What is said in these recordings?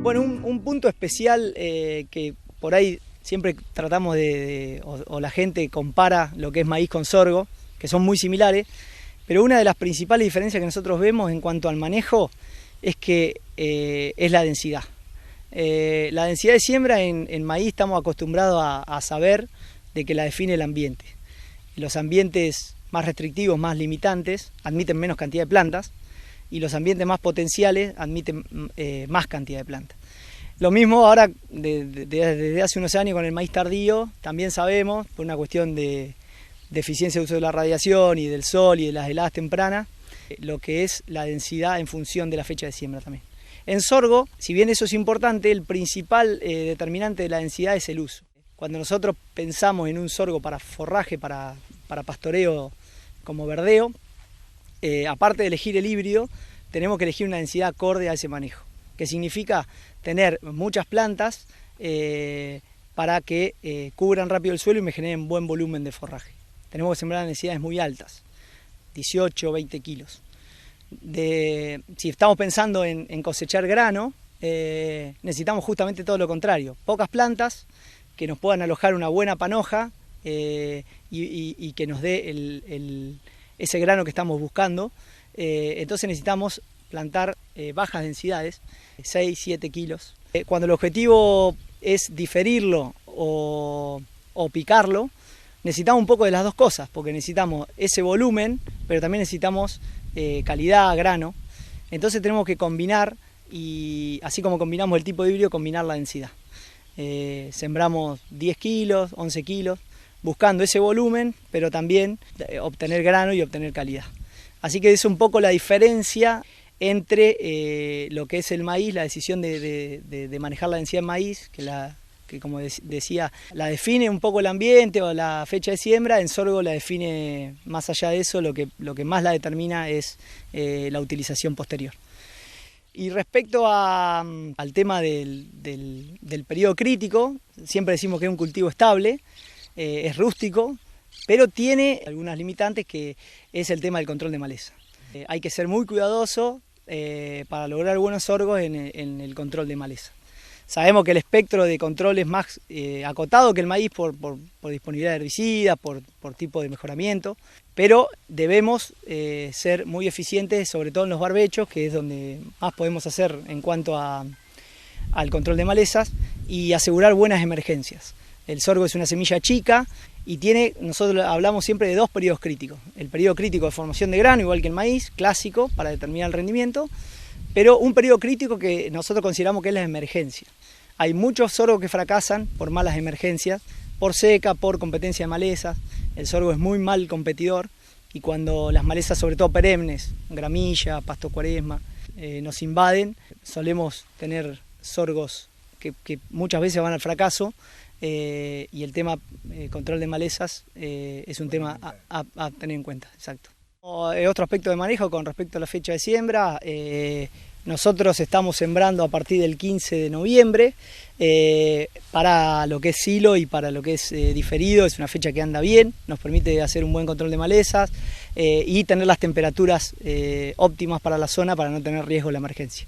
Bueno, un punto especial que por ahí siempre tratamos o la gente compara lo que es maíz con sorgo, que son muy similares, pero una de las principales diferencias que nosotros vemos en cuanto al manejo es que es la densidad. La densidad de siembra en maíz estamos acostumbrados a saber de que la define el ambiente. Los ambientes más restrictivos, más limitantes, admiten menos cantidad de plantas, y los ambientes más potenciales admiten más cantidad de plantas. Lo mismo ahora, desde hace unos años con el maíz tardío, también sabemos, por una cuestión de eficiencia de uso de la radiación y del sol y de las heladas tempranas, lo que es la densidad en función de la fecha de siembra también. En sorgo, si bien eso es importante, el principal determinante de la densidad es el uso. Cuando nosotros pensamos en un sorgo para forraje, para pastoreo como verdeo, aparte de elegir el híbrido, tenemos que elegir una densidad acorde a ese manejo, que significa tener muchas plantas para que cubran rápido el suelo y me generen buen volumen de forraje. Tenemos que sembrar densidades muy altas, 18 o 20 kilos. Si estamos pensando en cosechar grano, necesitamos justamente todo lo contrario, pocas plantas que nos puedan alojar una buena panoja y que nos dé ese grano que estamos buscando. Entonces necesitamos plantar bajas densidades, 6, 7 kilos. Cuando el objetivo es diferirlo o picarlo, necesitamos un poco de las dos cosas, porque necesitamos ese volumen, pero también necesitamos calidad, grano. Entonces tenemos que combinar, y así como combinamos el tipo de híbrido, combinar la densidad. Sembramos 10 kilos, 11 kilos, buscando ese volumen, pero también obtener grano y obtener calidad. Así que es un poco la diferencia entre lo que es el maíz, la decisión de manejar la densidad de maíz, que como decía, la define un poco el ambiente o la fecha de siembra. En sorgo la define, más allá de eso, lo que más la determina es la utilización posterior. Y respecto al tema del periodo crítico, siempre decimos que es un cultivo estable, es rústico, pero tiene algunas limitantes, que es el tema del control de maleza. Hay que ser muy cuidadoso para lograr buenos sorgos en el control de maleza. Sabemos que el espectro de control es más acotado que el maíz por disponibilidad de herbicidas, por tipo de mejoramiento, pero debemos ser muy eficientes, sobre todo en los barbechos, que es donde más podemos hacer en cuanto al control de malezas, y asegurar buenas emergencias. El sorgo es una semilla chica y nosotros hablamos siempre de dos periodos críticos. El periodo crítico de formación de grano, igual que el maíz, clásico, para determinar el rendimiento, pero un periodo crítico que nosotros consideramos que es la emergencia. Hay muchos sorgos que fracasan por malas emergencias, por seca, por competencia de malezas. El sorgo es muy mal competidor, y cuando las malezas, sobre todo perennes, gramilla, pasto cuaresma, nos invaden, solemos tener sorgos que muchas veces van al fracaso. Y el tema control de malezas es un tema a tener en cuenta, exacto. Otro aspecto de manejo con respecto a la fecha de siembra, nosotros estamos sembrando a partir del 15 de noviembre para lo que es silo y para lo que es diferido. Es una fecha que anda bien, nos permite hacer un buen control de malezas y tener las temperaturas óptimas para la zona para no tener riesgo de la emergencia.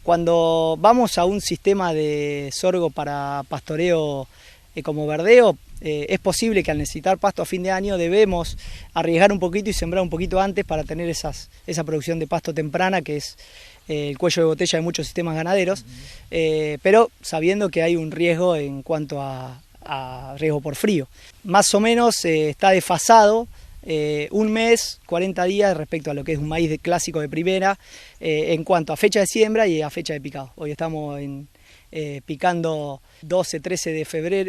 Cuando vamos a un sistema de sorgo para pastoreo como verdeo, es posible que al necesitar pasto a fin de año debemos arriesgar un poquito y sembrar un poquito antes para tener esa producción de pasto temprana, que es el cuello de botella de muchos sistemas ganaderos, pero sabiendo que hay un riesgo en cuanto a riesgo por frío. Más o menos está desfasado un mes, 40 días respecto a lo que es un maíz clásico de primera, en cuanto a fecha de siembra y a fecha de picado. Hoy estamos picando 12, 13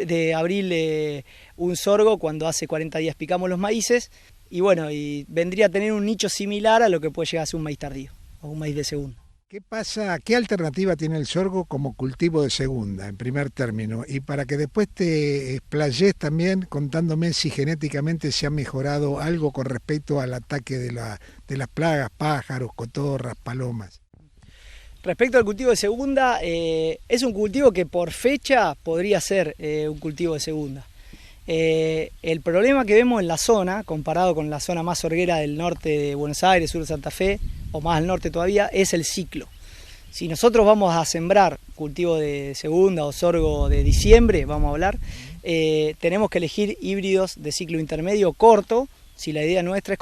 de abril un sorgo, cuando hace 40 días picamos los maíces, y bueno, y vendría a tener un nicho similar a lo que puede llegar a ser un maíz tardío o un maíz de segunda. ¿Qué pasa? ¿Qué alternativa tiene el sorgo como cultivo de segunda, en primer término? Y para que después te explayes también contándome si genéticamente se ha mejorado algo con respecto al ataque de las plagas, pájaros, cotorras, palomas. Respecto al cultivo de segunda, es un cultivo que por fecha podría ser un cultivo de segunda. El problema que vemos en la zona, comparado con la zona más sorguera del norte de Buenos Aires, sur de Santa Fe, o más al norte todavía, es el ciclo. Si nosotros vamos a sembrar cultivo de segunda o sorgo de diciembre, vamos a hablar, tenemos que elegir híbridos de ciclo intermedio corto, si la idea nuestra es